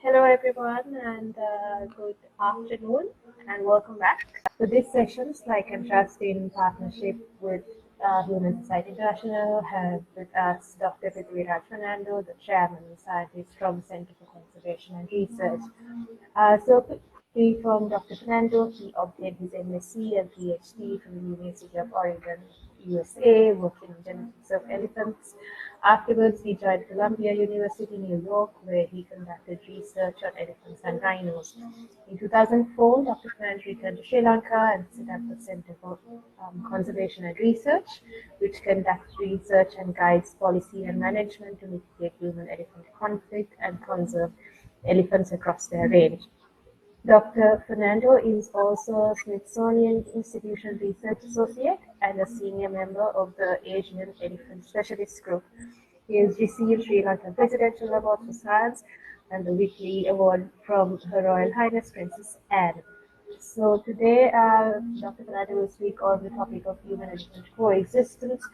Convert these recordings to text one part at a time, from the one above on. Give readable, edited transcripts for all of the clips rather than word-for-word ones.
Hello everyone and good afternoon and welcome back. So this session, SLYCAN Trust in partnership with Humane Society International have with us Dr. Prithiviraj Fernando, the chairman and scientist from Center for Conservation and Research. So quickly from Dr. Fernando, he obtained his MSc and PhD from the University of Oregon, USA, working on genetics of elephants. Afterwards, he joined Columbia University, New York, where he conducted research on elephants and rhinos. In 2004, Dr. Fernando returned to Sri Lanka and set up the Center for Conservation and Research, which conducts research and guides policy and management to mitigate human-elephant conflict and conserve elephants across their range. Dr. Fernando is also a Smithsonian Institution Research Associate and a senior member of the Asian Elephant Specialist Group. He has received Sri Lankan Presidential Award for Science and the Whitley Award from Her Royal Highness Princess Anne. So today, Dr. Fernando will speak on the topic of human-elephant coexistence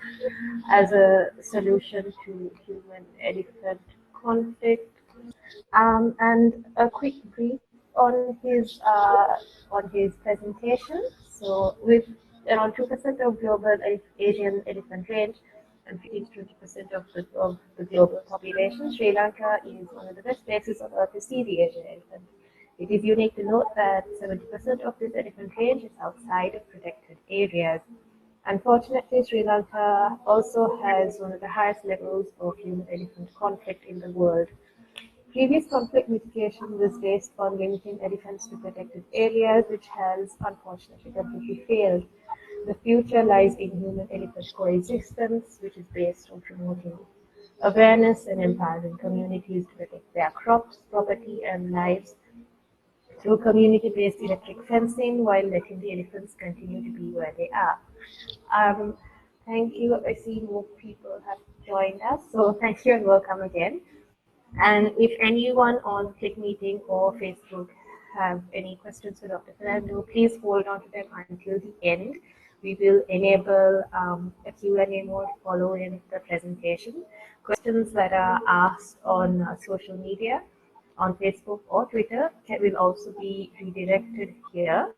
as a solution to human-elephant conflict. And a quick brief on his presentation. So, with around 2% of global Asian elephant range and 15 to 20% of the global population, Sri Lanka is one of the best places on earth to see the Asian elephant. It is unique to note that 70% of this elephant range is outside of protected areas. Unfortunately, Sri Lanka also has one of the highest levels of human-elephant conflict in the world. Previous conflict mitigation was based on limiting elephants to protected areas, which has unfortunately completely failed. The future lies in human-elephant coexistence, which is based on promoting awareness and empowering communities to protect their crops, property, and lives through community-based electric fencing, while letting the elephants continue to be where they are. Thank you. I see more people have joined us, so thank you and welcome again. And if anyone on ClickMeeting or Facebook have any questions for Dr. Fernando, please hold on to them until the end. We will enable a Q&A mode following the presentation. Questions that are asked on social media, on Facebook or Twitter, will also be redirected here.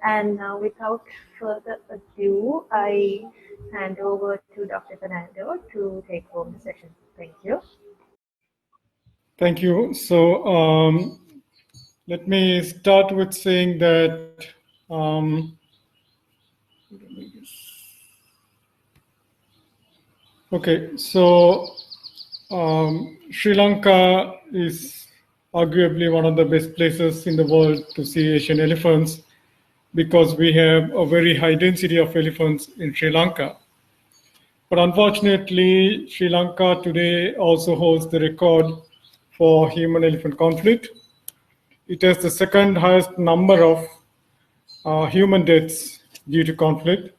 And now, without further ado, I hand over to Dr. Fernando to take home the session. Thank you. Thank you. So let me start with saying that Sri Lanka is arguably one of the best places in the world to see Asian elephants because we have a very high density of elephants in Sri Lanka. But unfortunately, Sri Lanka today also holds the record for human-elephant conflict. It has the second highest number of human deaths due to conflict,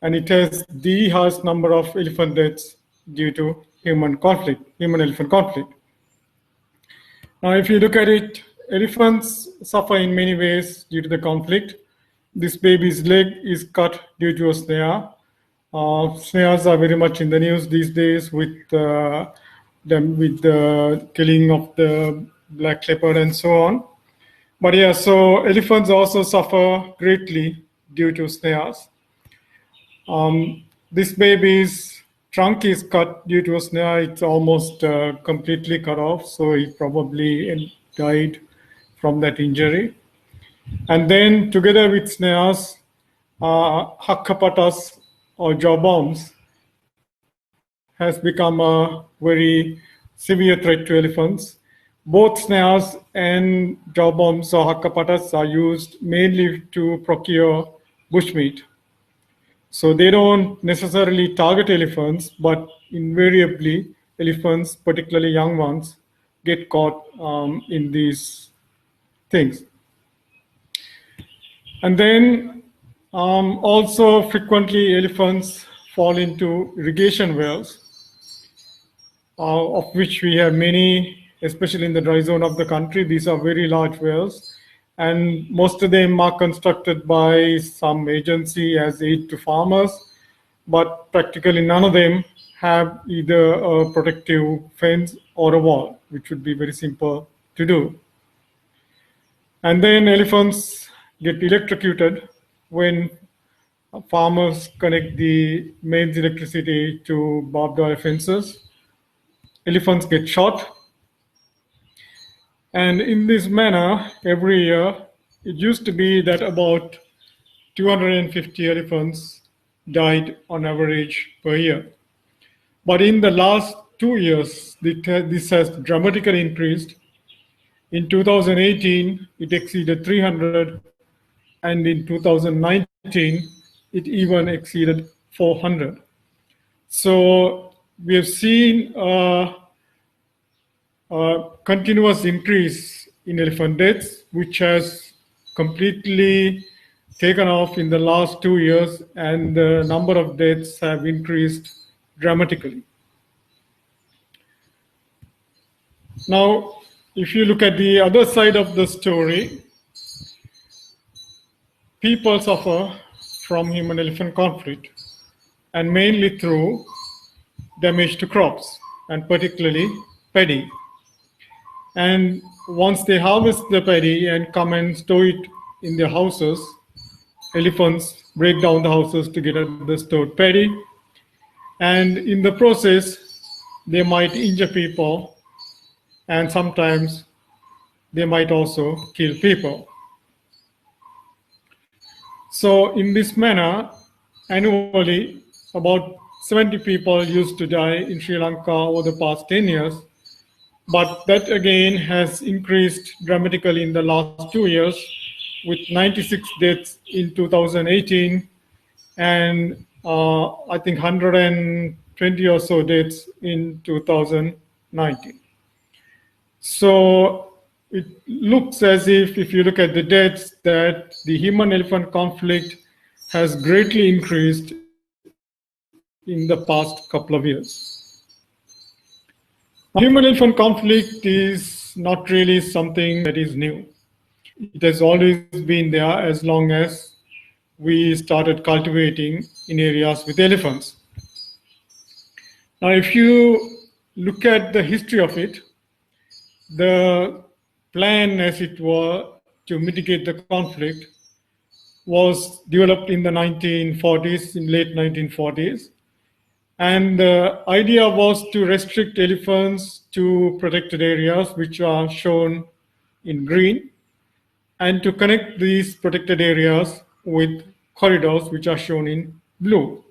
and it has the highest number of elephant deaths due to human-elephant conflict. Now, if you look at it, elephants suffer in many ways due to the conflict. This baby's leg is cut due to a snare. Snares are very much in the news these days with the killing of the black leopard and so on. But yeah, so elephants also suffer greatly due to snares. This baby's trunk is cut due to a snare. It's almost completely cut off, so he probably died from that injury. And then together with snares, hakkapatas or jaw bombs has become a very severe threat to elephants. Both snares and jaw bombs or hakkapatas are used mainly to procure bushmeat. So they don't necessarily target elephants, but invariably elephants, particularly young ones, get caught in these things. And then also frequently elephants fall into irrigation wells, of which we have many, especially in the dry zone of the country. These are very large wells, and most of them are constructed by some agency as aid to farmers, but practically none of them have either a protective fence or a wall, which would be very simple to do. And then elephants get electrocuted when farmers connect the mains electricity to barbed wire fences. Elephants get shot. And in this manner, every year, it used to be that about 250 elephants died on average per year. But in the last 2 years, this has dramatically increased. In 2018, it exceeded 300, and in 2019, it even exceeded 400. So we have seen a continuous increase in elephant deaths, which has completely taken off in the last 2 years, and the number of deaths have increased dramatically. Now, if you look at the other side of the story, people suffer from human-elephant conflict, and mainly through damage to crops, and particularly paddy. And once they harvest the paddy and come and store it in their houses, elephants break down the houses to get at the stored paddy. And in the process, they might injure people, and sometimes they might also kill people. So in this manner, annually, about 70 people used to die in Sri Lanka over the past 10 years. But that again has increased dramatically in the last 2 years, with 96 deaths in 2018 and I think 120 or so deaths in 2019. So it looks as if you look at the deaths, that the human-elephant conflict has greatly increased in the past couple of years. Now, human-elephant conflict is not really something that is new. It has always been there as long as we started cultivating in areas with elephants. Now, if you look at the history of it, the plan, as it were, to mitigate the conflict was developed in the 1940s, in late 1940s. And the idea was to restrict elephants to protected areas, which are shown in green, and to connect these protected areas with corridors, which are shown in blue.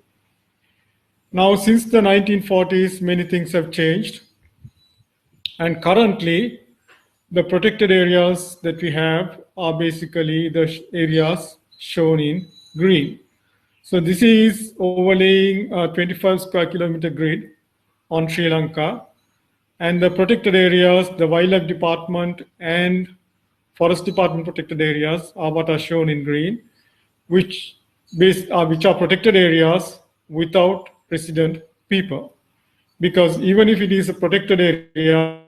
Now, since the 1940s, many things have changed. And currently, the protected areas that we have are basically the areas shown in green. So this is overlaying a 25 square kilometer grid on Sri Lanka. And the protected areas, the wildlife department and forest department protected areas are what are shown in green, which are protected areas without resident people. Because even if it is a protected area,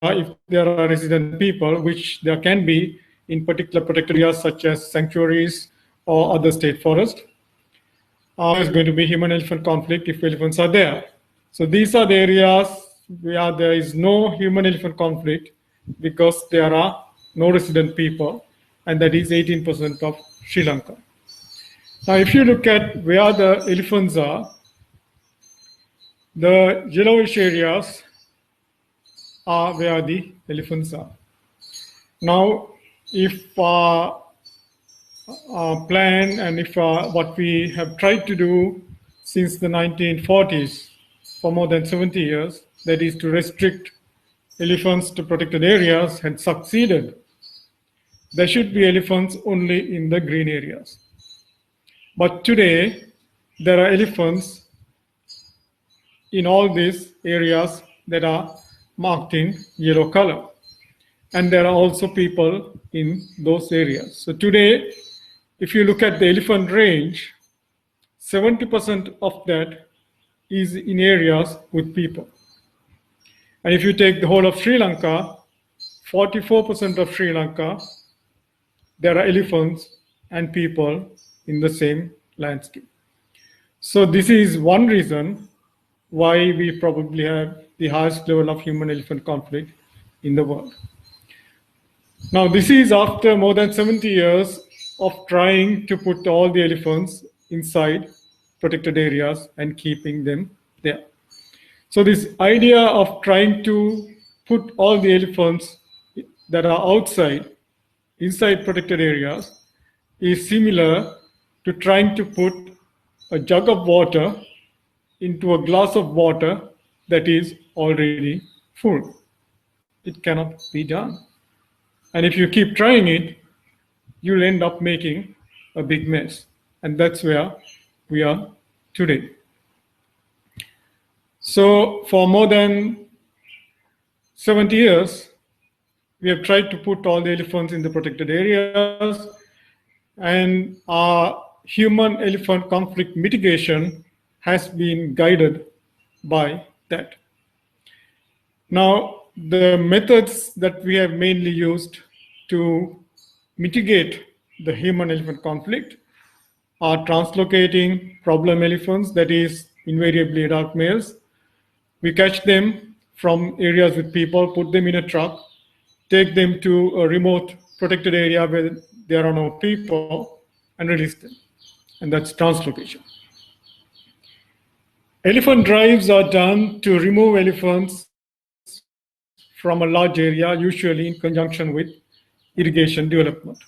if there are resident people, which there can be in particular protected areas such as sanctuaries or other state forests, there's going to be human-elephant conflict if elephants are there. So these are the areas where there is no human-elephant conflict because there are no resident people, and that is 18% of Sri Lanka. Now, if you look at where the elephants are, the yellowish areas are where the elephants are. Now, if our plan and if what we have tried to do since the 1940s for more than 70 years, that is to restrict elephants to protected areas, had succeeded. There should be elephants only in the green areas. But today, there are elephants in all these areas that are marked in yellow color. And there are also people in those areas. So today, if you look at the elephant range, 70% of that is in areas with people. And if you take the whole of Sri Lanka, 44% of Sri Lanka, there are elephants and people in the same landscape. So this is one reason why we probably have the highest level of human-elephant conflict in the world. Now, this is after more than 70 years of trying to put all the elephants inside protected areas and keeping them there. So this idea of trying to put all the elephants that are outside, inside protected areas, is similar to trying to put a jug of water into a glass of water that is already full. It cannot be done. And if you keep trying it, you'll end up making a big mess. And that's where we are today. So for more than 70 years, we have tried to put all the elephants in the protected areas, and our human-elephant conflict mitigation has been guided by that. Now, the methods that we have mainly used to mitigate the human-elephant conflict are translocating problem elephants, that is invariably adult males. We catch them from areas with people, put them in a truck, take them to a remote protected area where there are no people, and release them. And that's translocation. Elephant drives are done to remove elephants from a large area, usually in conjunction with irrigation development.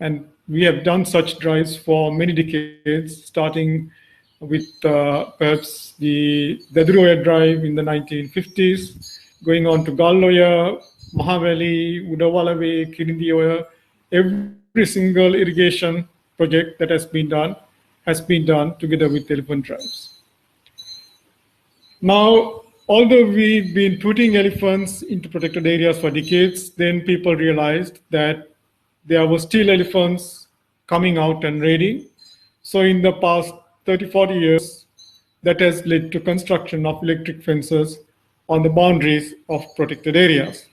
And we have done such drives for many decades, starting with perhaps the Dadruoya drive in the 1950s, going on to Galloya, Mahaveli, Udawalawe, Kirindioya. Every single irrigation project that has been done together with elephant drives. Now, although we've been putting elephants into protected areas for decades, then people realized that there were still elephants coming out and raiding. So in the past 30, 40 years, that has led to construction of electric fences on the boundaries of protected areas.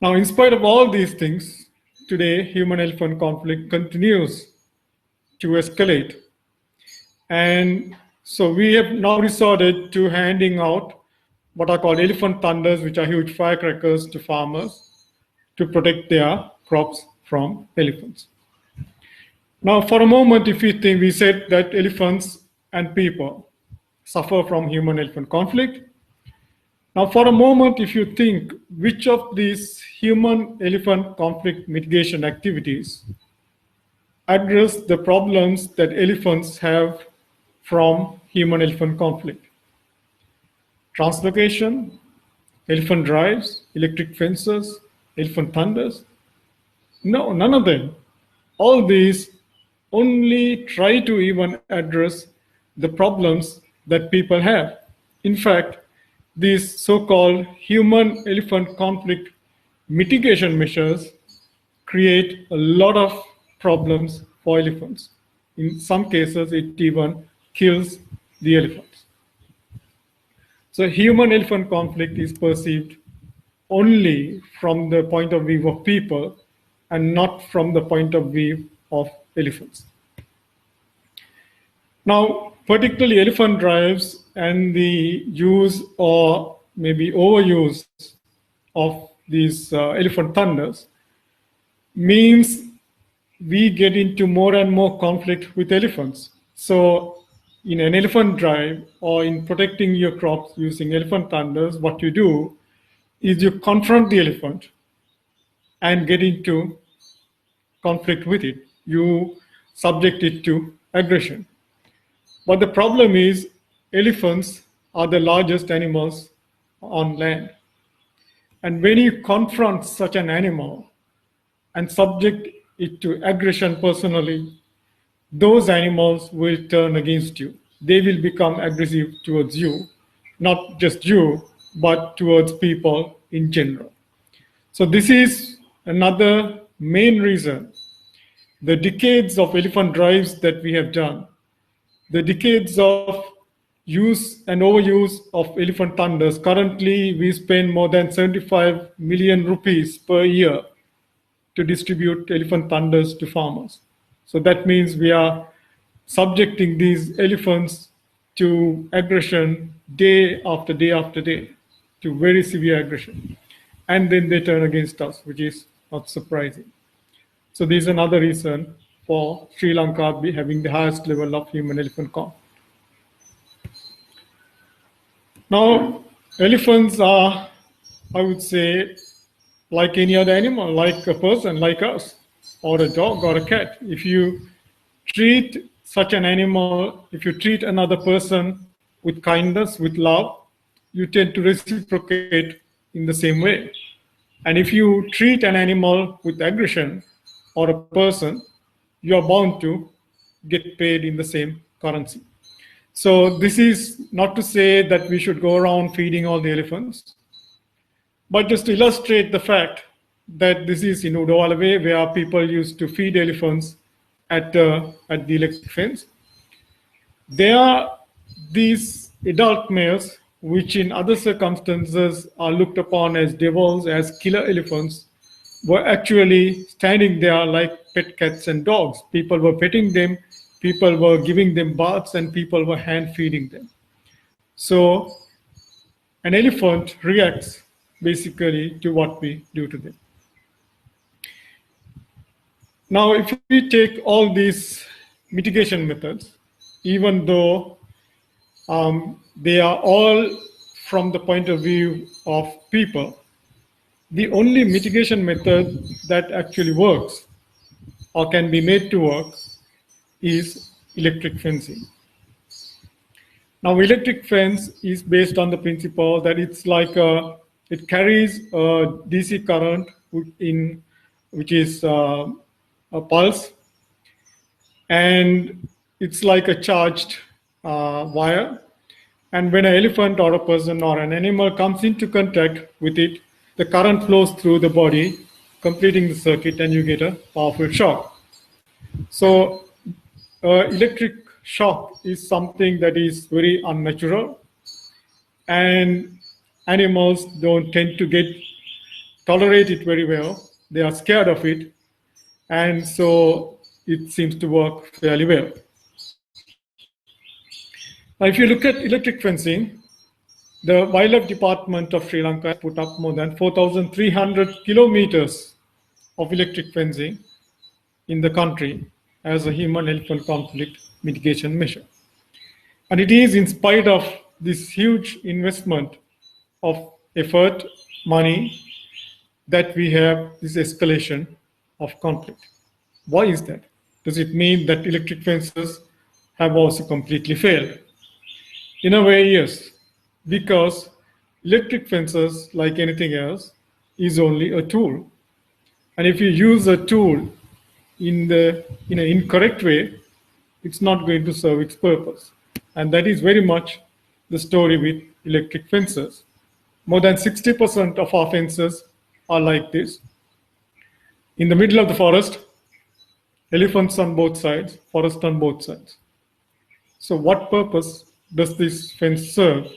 Now, in spite of all these things, today human-elephant conflict continues to escalate. And so we have now resorted to handing out what are called elephant thunders, which are huge firecrackers, to farmers to protect their crops from elephants. Now, for a moment, if you think, we said that elephants and people suffer from human-elephant conflict. Now, for a moment, if you think which of these human-elephant conflict mitigation activities address the problems that elephants have from human-elephant conflict. Translocation, elephant drives, electric fences, elephant thunders. No, none of them. All these only try to even address the problems that people have. In fact, these so-called human-elephant conflict mitigation measures create a lot of problems for elephants. In some cases, it even kills the elephants. So human-elephant conflict is perceived only from the point of view of people and not from the point of view of elephants. Now, particularly elephant drives and the use or maybe overuse of these elephant thunders means we get into more and more conflict with elephants. So in an elephant drive or in protecting your crops using elephant thunders, what you do is you confront the elephant and get into conflict with it. You subject it to aggression. But the problem is elephants are the largest animals on land. And when you confront such an animal and subject it to aggression personally, those animals will turn against you. They will become aggressive towards you, not just you, but towards people in general. So this is another main reason. The decades of elephant drives that we have done, the decades of use and overuse of elephant thunders. Currently, we spend more than 75 million rupees per year to distribute elephant thunders to farmers. So that means we are subjecting these elephants to aggression day after day after day, to very severe aggression. And then they turn against us, which is not surprising. So this is another reason for Sri Lanka having the highest level of human-elephant conflict. Now, elephants are, I would say, like any other animal, like a person, like us, or a dog or a cat. If you treat such an animal, if you treat another person with kindness, with love, you tend to reciprocate in the same way. And if you treat an animal with aggression or a person, you are bound to get paid in the same currency. So this is not to say that we should go around feeding all the elephants, but just to illustrate the fact that this is in Udawalawe, where people used to feed elephants at the electric fence. There are these adult males, which in other circumstances are looked upon as devils, as killer elephants, were actually standing there like pet cats and dogs. People were petting them, people were giving them baths, and people were hand feeding them. So an elephant reacts basically to what we do to them. Now, if we take all these mitigation methods, even though they are all from the point of view of people, the only mitigation method that actually works or can be made to work is electric fencing. Now, electric fence is based on the principle that it's like it carries a DC current which is a pulse, and it's like a charged wire. And when an elephant or a person or an animal comes into contact with it, the current flows through the body, completing the circuit, and you get a powerful shock. So electric shock is something that is very unnatural, and animals don't tend to tolerate it very well. They are scared of it, and so it seems to work fairly well. Now, if you look at electric fencing, the Wildlife Department of Sri Lanka has put up more than 4,300 kilometers of electric fencing in the country as a human-elephant conflict mitigation measure. And it is in spite of this huge investment of effort, money, that we have this escalation of conflict. Why is that? Does it mean that electric fences have also completely failed? In a way, yes, because electric fences, like anything else, is only a tool. And if you use a tool in an incorrect way, it's not going to serve its purpose. And that is very much the story with electric fences. More than 60% of our fences are like this. In the middle of the forest, elephants on both sides, forest on both sides. So what purpose does this fence serve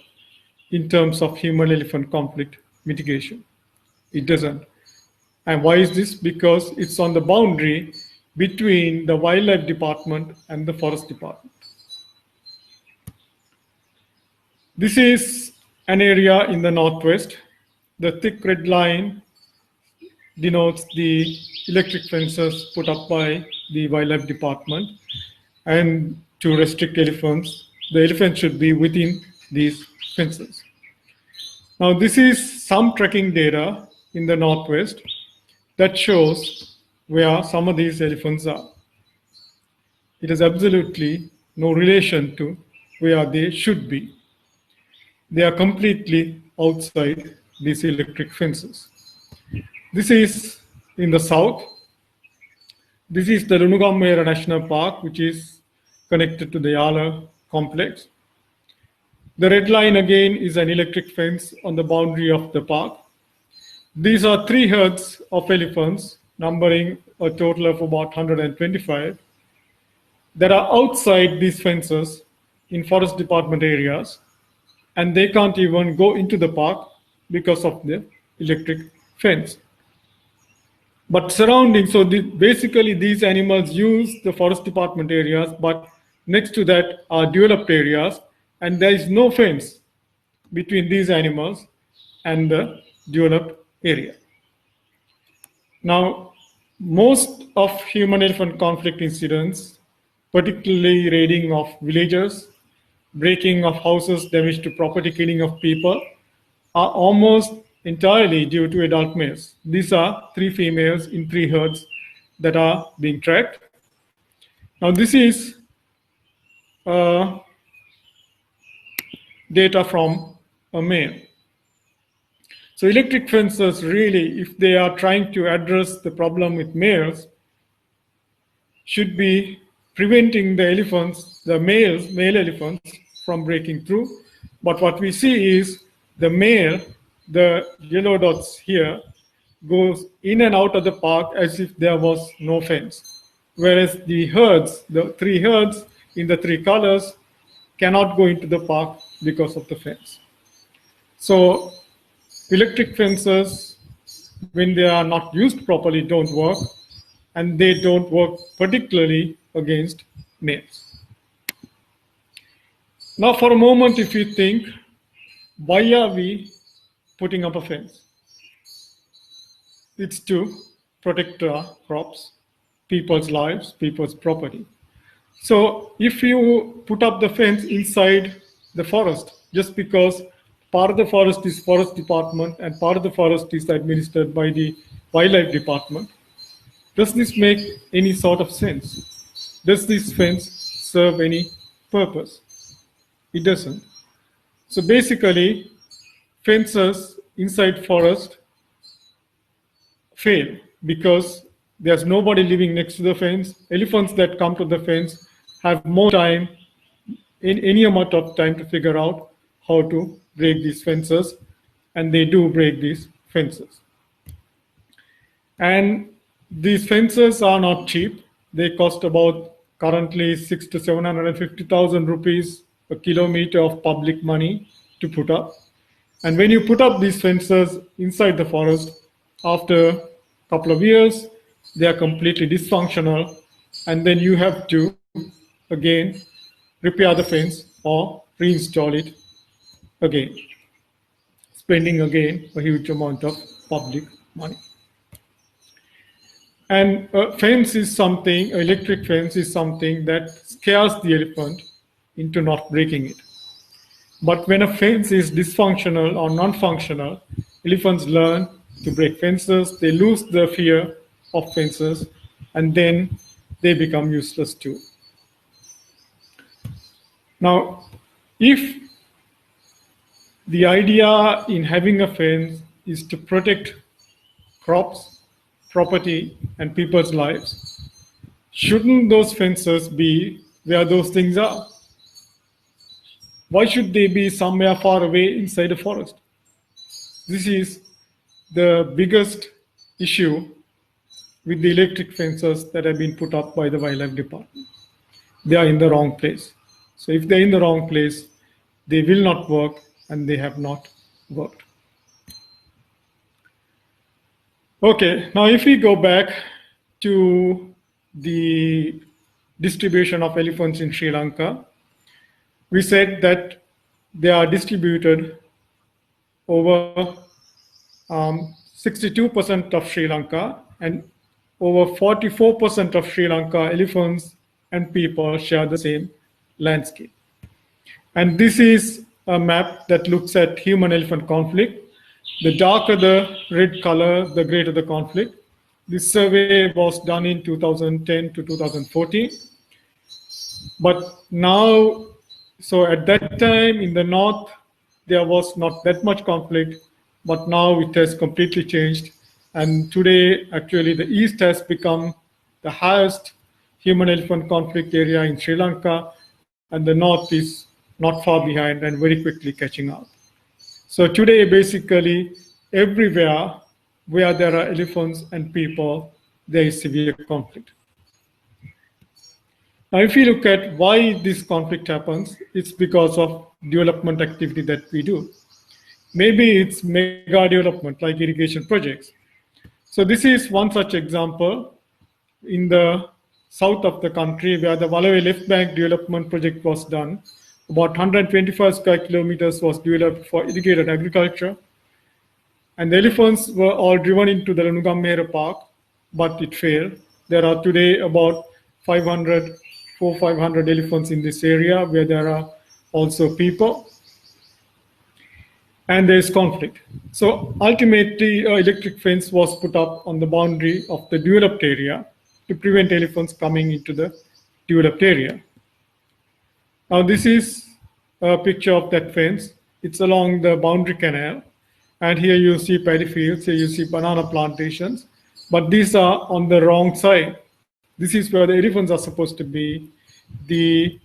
in terms of human-elephant conflict mitigation? It doesn't. And why is this? Because it's on the boundary between the Wildlife Department and the Forest Department. This is an area in the northwest. The thick red line denotes the electric fences put up by the Wildlife Department. And to restrict elephants, the elephants should be within these fences. Now, this is some tracking data in the northwest that shows where some of these elephants are. It has absolutely no relation to where they should be. They are completely outside these electric fences. This is in the south. This is the Lunugamera National Park, which is connected to the Yala complex. The red line again is an electric fence on the boundary of the park. These are 3 herds of elephants, numbering a total of about 125, that are outside these fences in forest department areas, and they can't even go into the park because of the electric fence. But surrounding, so basically these animals use the forest department areas, but next to that are developed areas and there is no fence between these animals and the developed area. Now, most of human-elephant conflict incidents, particularly raiding of villages, breaking of houses, damage to property, killing of people, are almost entirely due to adult males. These are 3 females in 3 herds that are being tracked. Now, this is uh, data from a male. So electric fences really, if they are trying to address the problem with males, should be preventing the elephants, the male elephants, from breaking through. But what we see is the male, the yellow dots here, goes in and out of the park as if there was no fence. Whereas the herds, the 3 herds in the 3 colors, cannot go into the park because of the fence. So electric fences, when they are not used properly, don't work, and they don't work particularly against males. Now, for a moment, if you think, why are we putting up a fence? It's to protect our crops, people's lives, people's property. So if you put up the fence inside the forest, just because part of the forest is forest department and part of the forest is administered by the wildlife department, does this make any sort of sense? Does this fence serve any purpose? It doesn't. So basically, fences inside forest fail because there's nobody living next to the fence. Elephants that come to the fence have more time, in any amount of time, to figure out how to break these fences, and they do break these fences. And these fences are not cheap. They cost about currently 6 to 750,000 rupees a kilometer of public money to put up. And when you put up these fences inside the forest, after a couple of years, they are completely dysfunctional, and then you have to again repair the fence or reinstall it again, spending again a huge amount of public money. And a fence is something, electric fence is something that scares the elephant into not breaking it. But when a fence is dysfunctional or non-functional, elephants learn to break fences, they lose the fear of fences, and then they become useless too. Now, if the idea in having a fence is to protect crops, property, and people's lives, shouldn't those fences be where those things are? Why should they be somewhere far away inside a forest? This is the biggest issue with the electric fences that have been put up by the wildlife department. They are in the wrong place. So if they're in the wrong place, they will not work, and they have not worked. Okay, now if we go back to the distribution of elephants in Sri Lanka, we said that they are distributed over 62% of Sri Lanka, and over 44% of Sri Lanka elephants and people share the same landscape. And this is a map that looks at human-elephant conflict. The darker the red color, the greater the conflict. This survey was done in 2010 to 2014. But now, so at that time in the north, there was not that much conflict, but now it has completely changed. And today, actually, the east has become the highest human-elephant conflict area in Sri Lanka, and the north is not far behind and very quickly catching up. So today, basically, everywhere where there are elephants and people, there is severe conflict. Now, if you look at why this conflict happens, it's because of development activity that we do. Maybe it's mega development like irrigation projects. So this is one such example in the south of the country where the Wallaby Left Bank development project was done. About 125 square kilometers was developed for irrigated agriculture. And the elephants were all driven into the Ranugam Park, but it failed. There are today about 500, 500 elephants in this area where there are also people. And there is conflict. So ultimately, an electric fence was put up on the boundary of the developed area to prevent elephants coming into the developed area. Now this is a picture of that fence. It's along the boundary canal. And here you see paddy fields, here you see banana plantations. But these are on the wrong side. This is where the elephants are supposed to be. The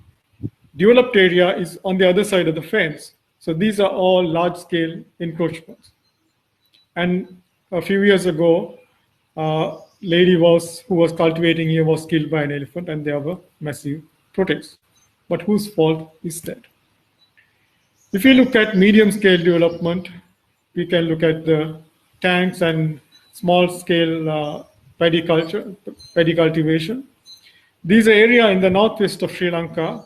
developed area is on the other side of the fence. So these are all large-scale encroachments. And a few years ago, a lady who was cultivating here was killed by an elephant, and there were massive protests. But whose fault is that? If you look at medium-scale development, we can look at the tanks and small-scale paddy cultivation. These are areas in the northwest of Sri Lanka,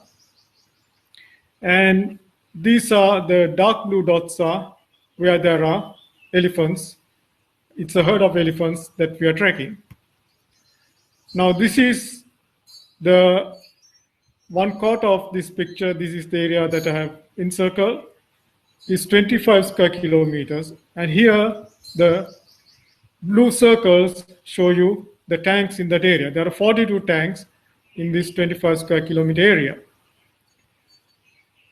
and these are the dark blue dots are where there are elephants. It's a herd of elephants that we are tracking. Now this is the 1/4 of this picture. This is the area that I have encircled. Is 25 square kilometers. And here the blue circles show you the tanks in that area. There are 42 tanks in this 25 square kilometer area.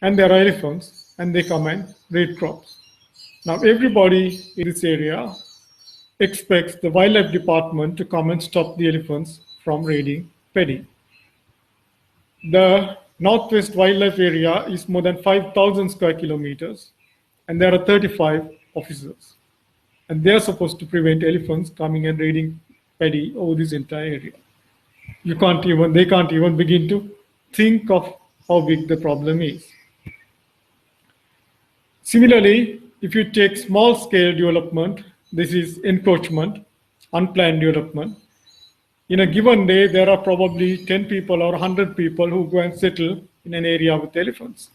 And there are elephants, and they come and raid crops. Now everybody in this area expects the wildlife department to come and stop the elephants from raiding paddy. The Northwest Wildlife Area is more than 5,000 square kilometers, and there are 35 officers. And they are supposed to prevent elephants coming and raiding paddy over this entire area. They can't even begin to think of how big the problem is. Similarly, if you take small-scale development, this is encroachment, unplanned development. In a given day, there are probably 10 people or 100 people who go and settle in an area with elephants.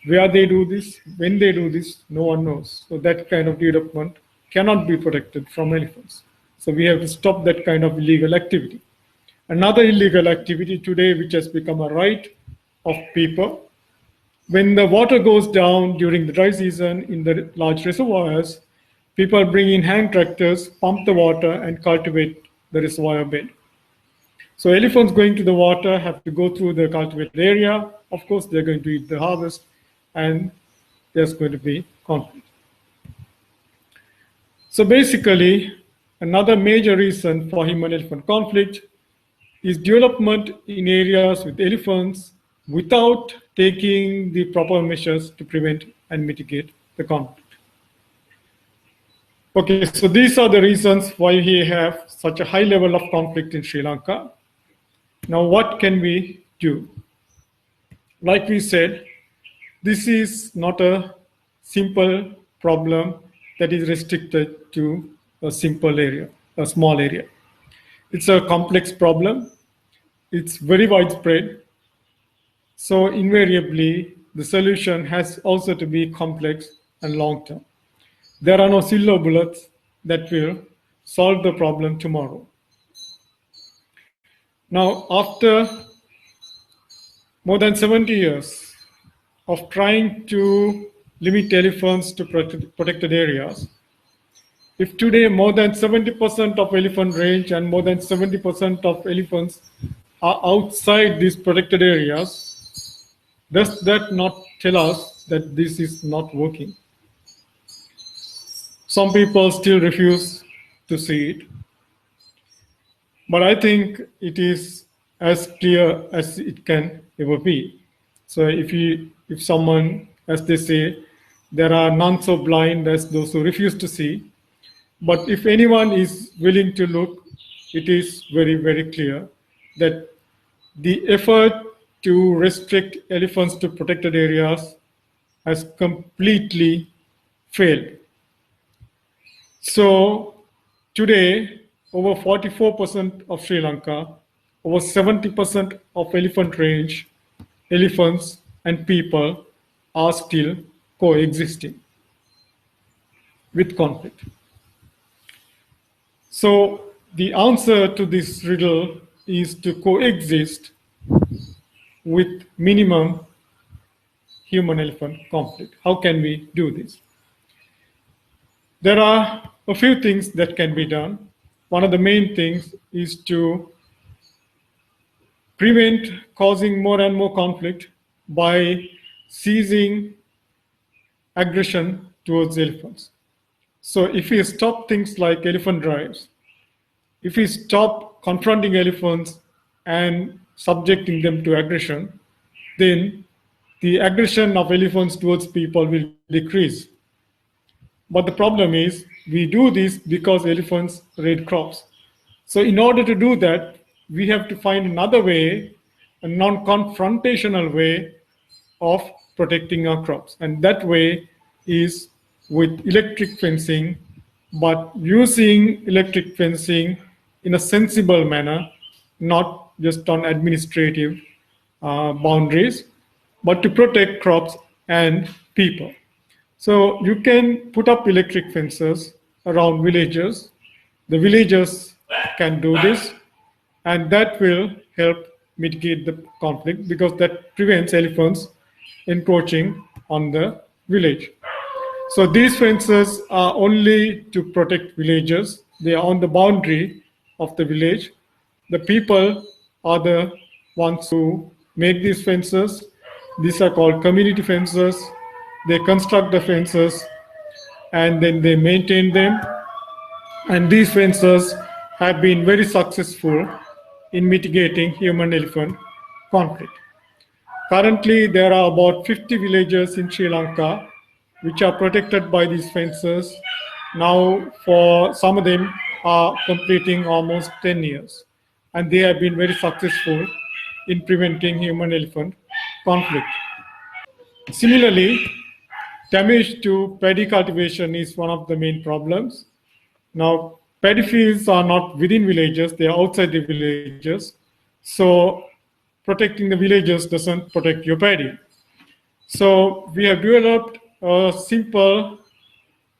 Where they do this, when they do this, no one knows. So that kind of development cannot be protected from elephants. So we have to stop that kind of illegal activity. Another illegal activity today, which has become a right of people, when the water goes down during the dry season in the large reservoirs, people bring in hand tractors, pump the water, and cultivate the reservoir bed. So elephants going to the water have to go through the cultivated area. Of course, they're going to eat the harvest, and there's going to be conflict. So basically, another major reason for human-elephant conflict is development in areas with elephants without taking the proper measures to prevent and mitigate the conflict. Okay, so these are the reasons why we have such a high level of conflict in Sri Lanka. Now, what can we do? Like we said, this is not a simple problem that is restricted to a simple area, a small area. It's a complex problem. It's very widespread. So invariably, the solution has also to be complex and long-term. There are no silver bullets that will solve the problem tomorrow. Now, after more than 70 years of trying to limit elephants to protected areas, if today more than 70% of elephant range and more than 70% of elephants are outside these protected areas, does that not tell us that this is not working? Some people still refuse to see it, but I think it is as clear as it can ever be. So if someone, as they say, there are none so blind as those who refuse to see, but if anyone is willing to look, it is very, very clear that the effort to restrict elephants to protected areas has completely failed. So today, over 44% of Sri Lanka, over 70% of elephant range, elephants and people are still coexisting with conflict. So the answer to this riddle is to coexist with minimum human-elephant conflict. How can we do this? There are a few things that can be done. One of the main things is to prevent causing more and more conflict by ceasing aggression towards elephants. So if we stop things like elephant drives, if we stop confronting elephants and subjecting them to aggression, then the aggression of elephants towards people will decrease. But the problem is we do this because elephants raid crops. So in order to do that, we have to find another way, a non-confrontational way of protecting our crops. And that way is with electric fencing, but using electric fencing in a sensible manner, not just on administrative boundaries, but to protect crops and people. So you can put up electric fences around villages. The villagers can do this, and that will help mitigate the conflict because that prevents elephants encroaching on the village. So these fences are only to protect villagers. They are on the boundary of the village. The people are the ones who make these fences. These are called community fences. They construct the fences and then they maintain them. And these fences have been very successful in mitigating human-elephant conflict. Currently, there are about 50 villages in Sri Lanka which are protected by these fences. Now, for some of them are completing almost 10 years. And they have been very successful in preventing human-elephant conflict. Similarly, damage to paddy cultivation is one of the main problems. Now, paddy fields are not within villages, they are outside the villages. So, protecting the villages doesn't protect your paddy. So, we have developed a simple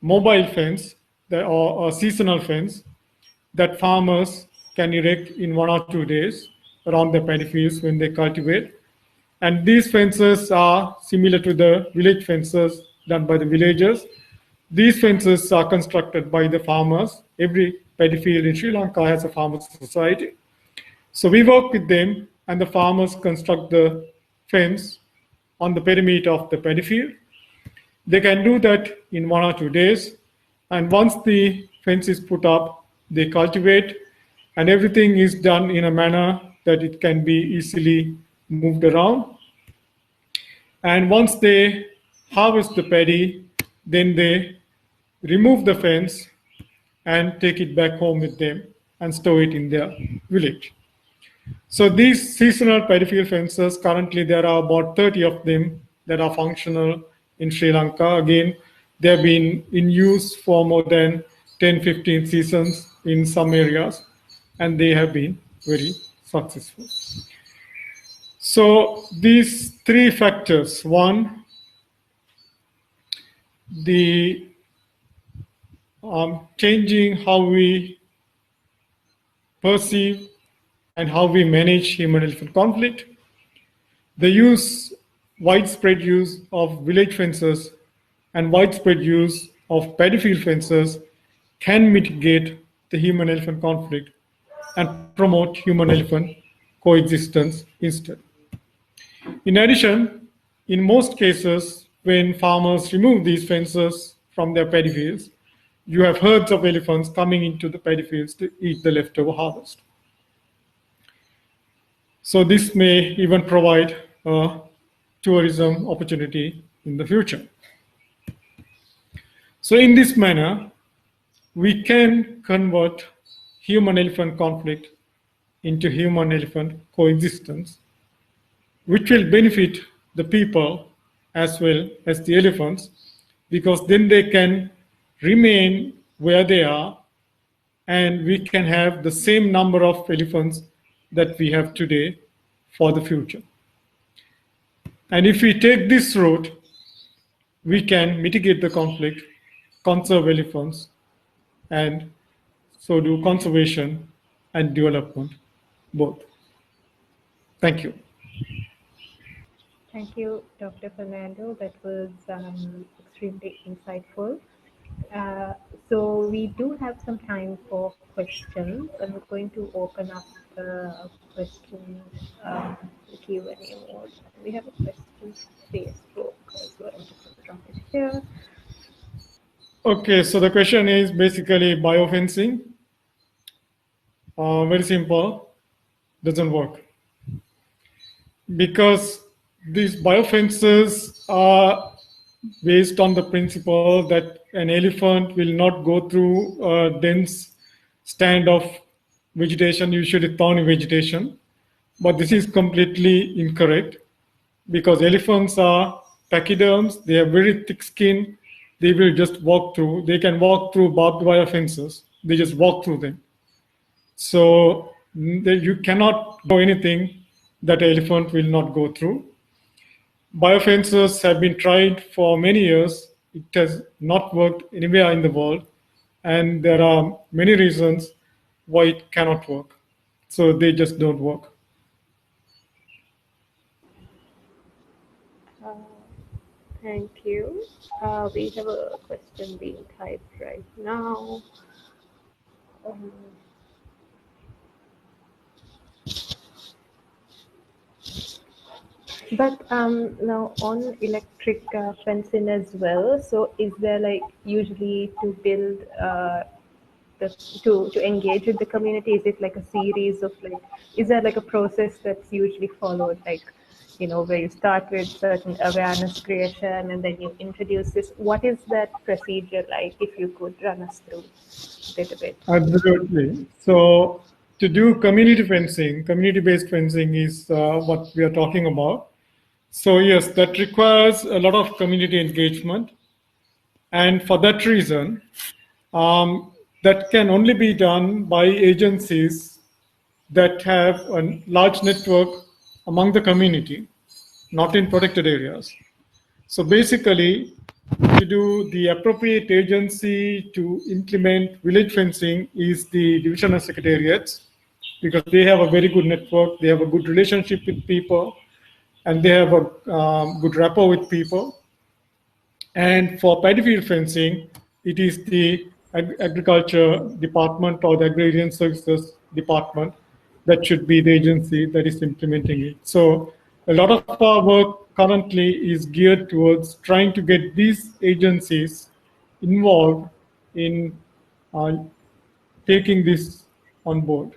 mobile fence or a seasonal fence that farmers can erect in 1 or 2 days around the paddy fields when they cultivate. And these fences are similar to the village fences done by the villagers. These fences are constructed by the farmers. Every paddy field in Sri Lanka has a farmers society. So we work with them and the farmers construct the fence on the perimeter of the paddy field. They can do that in 1 or 2 days. And once the fence is put up, they cultivate and everything is done in a manner that it can be easily moved around. And once they harvest the paddy, then they remove the fence and take it back home with them and store it in their village. So these seasonal paddy field fences, currently there are about 30 of them that are functional in Sri Lanka. Again, they have been in use for more than 10, 15 seasons in some areas, and they have been very successful. So these three factors: one, the changing how we perceive and how we manage human-elephant conflict, the widespread use of village fences and widespread use of paddy field fences can mitigate the human-elephant conflict and promote human-elephant coexistence instead. In addition, in most cases, when farmers remove these fences from their paddy fields, you have herds of elephants coming into the paddy fields to eat the leftover harvest. So this may even provide a tourism opportunity in the future. So in this manner, we can convert human-elephant conflict into human-elephant coexistence, which will benefit the people as well as the elephants, because then they can remain where they are and we can have the same number of elephants that we have today for the future. And if we take this route, we can mitigate the conflict, conserve elephants, and so do conservation and development, both. Thank you. Thank you, Dr. Fernando. That was extremely insightful. So we do have some time for questions. I'm going to open up the question the Q&A mode. We have a question Facebook as well. Just drop it here. Okay, so the question is basically biofencing. Very simple, doesn't work. Because these biofences are based on the principle that an elephant will not go through a dense stand of vegetation, usually thorny vegetation. But this is completely incorrect because elephants are pachyderms, they have very thick skin, they will just walk through, they can walk through barbed wire fences, they just walk through them. So you cannot do anything that an elephant will not go through. Biofences have been tried for many years. It has not worked anywhere in the world. And there are many reasons why it cannot work. So they just don't work. Thank you. We have a question being typed right now. But now on electric fencing as well. So is there like usually to build to engage with the community? Is it like a series of like? Is there like a process that's usually followed, like where you start with certain awareness creation and then you introduce this? What is that procedure like? If you could run us through a bit. Absolutely. So to do community fencing, community-based fencing is what we are talking about. So yes, that requires a lot of community engagement. And for that reason, that can only be done by agencies that have a large network among the community, not in protected areas. So basically, to do the appropriate agency to implement village fencing is the divisional secretariats, because they have a very good network, they have a good relationship with people, and they have a good rapport with people. And for paddy field fencing, it is the agriculture department or the agrarian services department that should be the agency that is implementing it. So a lot of our work currently is geared towards trying to get these agencies involved in taking this on board.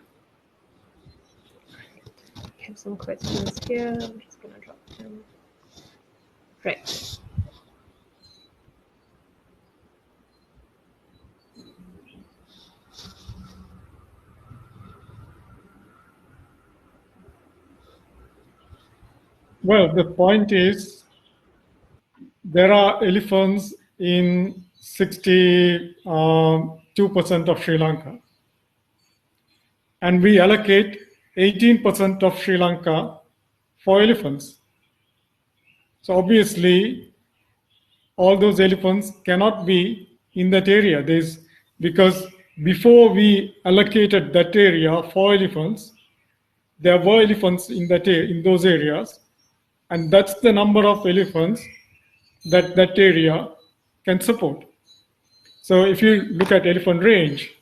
We have some questions here. I'm just going to drop them. Right. Well, the point is there are elephants in 62% of Sri Lanka. And we allocate 18% of Sri Lanka for elephants. So obviously, all those elephants cannot be in that area. Because before we allocated that area for elephants, there were elephants in those areas, and that's the number of elephants that area can support. So if you look at elephant range,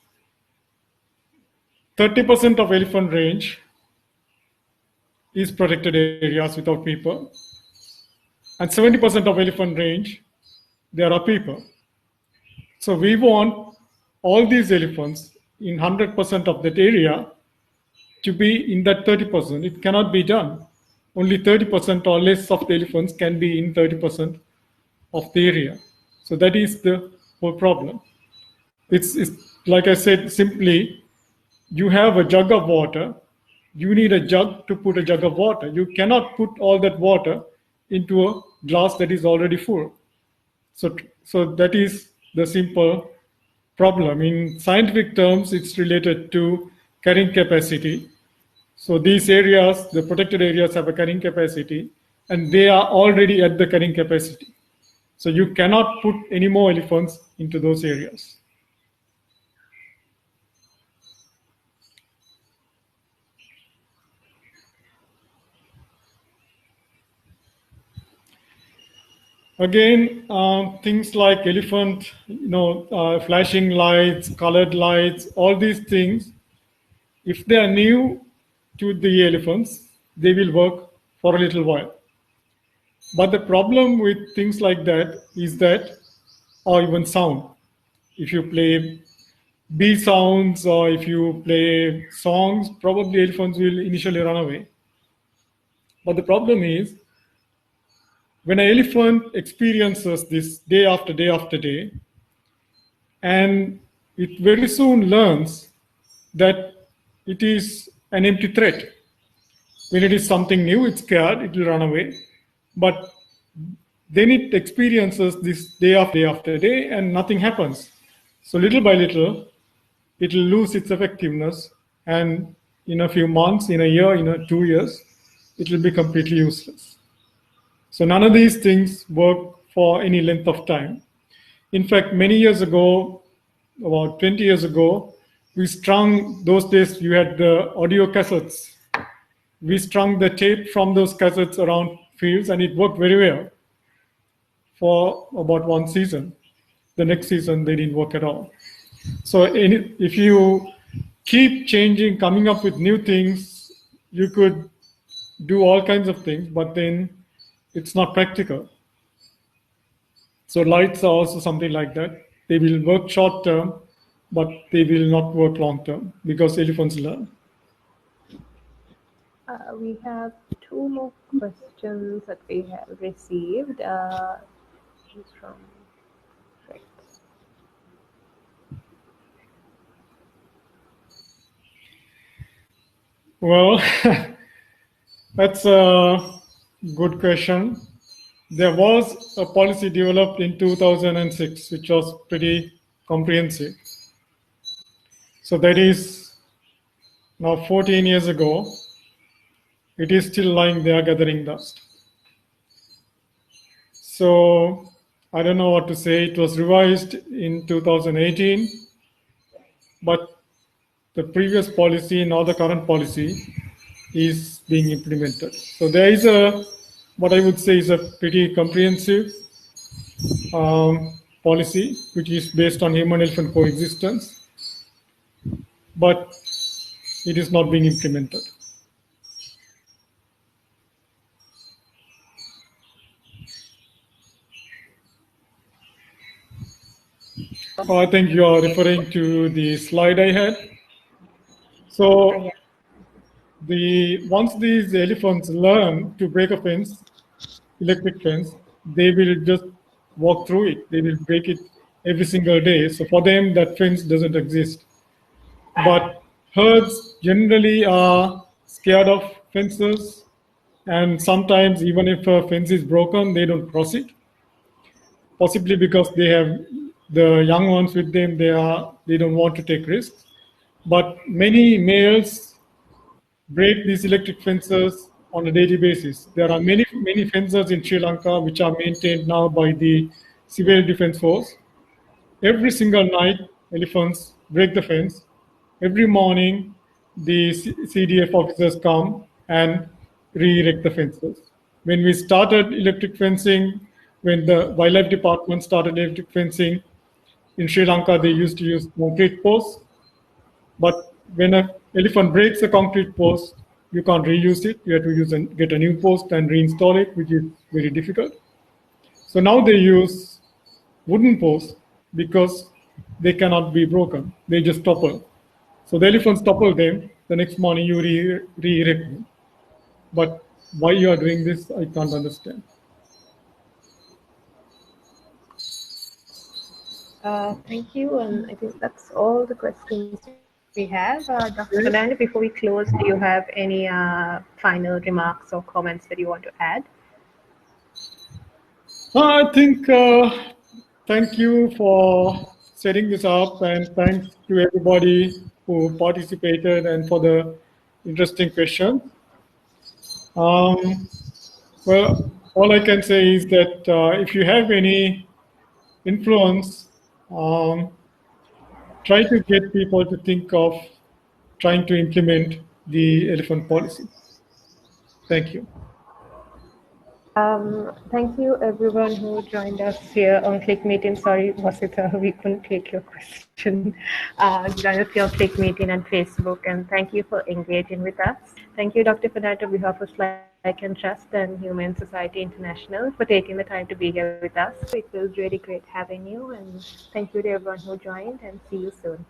30% of elephant range is protected areas without people, and 70% of elephant range, there are people. So we want all these elephants in 100% of that area to be in that 30%. It cannot be done. Only 30% or less of the elephants can be in 30% of the area. So that is the whole problem. It's like I said, simply, you have a jug of water, you need a jug to put a jug of water. You cannot put all that water into a glass that is already full. So that is the simple problem. In scientific terms, it's related to carrying capacity. So these areas, the protected areas, have a carrying capacity and they are already at the carrying capacity. So you cannot put any more elephants into those areas. Again, things like elephant, flashing lights, colored lights, all these things, if they are new to the elephants, they will work for a little while. But the problem with things like that is that, or even sound, if you play bee sounds or if you play songs, probably elephants will initially run away. But the problem is, when an elephant experiences this day after day after day, and it very soon learns that it is an empty threat. When it is something new, it's scared, it will run away. But then it experiences this day after day, and nothing happens. So little by little, it will lose its effectiveness, and in a few months, in a year, in 2 years, it will be completely useless. So none of these things work for any length of time. In fact, many years ago, about 20 years ago, we strung, those days you had the audio cassettes. We strung the tape from those cassettes around fields, and it worked very well for about one season. The next season, they didn't work at all. So if you keep changing, coming up with new things, you could do all kinds of things, but then it's not practical. So lights are also something like that. They will work short term, but they will not work long term because elephants learn. We have two more questions that we have received. It's from Fritz. Well, that's a good question. There was a policy developed in 2006, which was pretty comprehensive. So that is now 14 years ago. It is still lying there gathering dust. So I don't know what to say. It was revised in 2018, but the previous policy, now the current policy, is being implemented. So there is what I would say is a pretty comprehensive policy, which is based on human-elephant coexistence, but it is not being implemented. I think you are referring to the slide I had. So once these elephants learn to break a fence, electric fence, they will just walk through it. They will break it every single day. So for them, that fence doesn't exist. But herds generally are scared of fences, and sometimes even if a fence is broken, they don't cross it. Possibly because they have the young ones with them, they don't want to take risks. But many males break these electric fences on a daily basis. There are many fences in Sri Lanka which are maintained now by the Civil Defense Force. Every single night, elephants break the fence. Every morning, the CDF officers come and re-erect the fences. When we started electric fencing, when the wildlife department started electric fencing in Sri Lanka, they used to use concrete posts. But when an elephant breaks a concrete post, you can't reuse it. You have to get a new post and reinstall it, which is very difficult. So now they use wooden posts because they cannot be broken. They just topple. So the elephants topple them. The next morning you re-erect them. But why you are doing this, I can't understand. Thank you, and I think that's all the questions we have. Dr. Fernando, before we close, do you have any final remarks or comments that you want to add? I think thank you for setting this up, and thanks to everybody who participated and for the interesting questions. Well, all I can say is that if you have any influence, um, try to get people to think of trying to implement the elephant policy. Thank you. Thank you everyone who joined us here on Click Meeting. Sorry, Vasita, we couldn't take your question. Join us here on Click Meeting and Facebook, and thank you for engaging with us. Thank you, Dr. Fernando, on behalf of SLYCAN Trust and Humane Society International, for taking the time to be here with us. It was really great having you, and thank you to everyone who joined, and see you soon.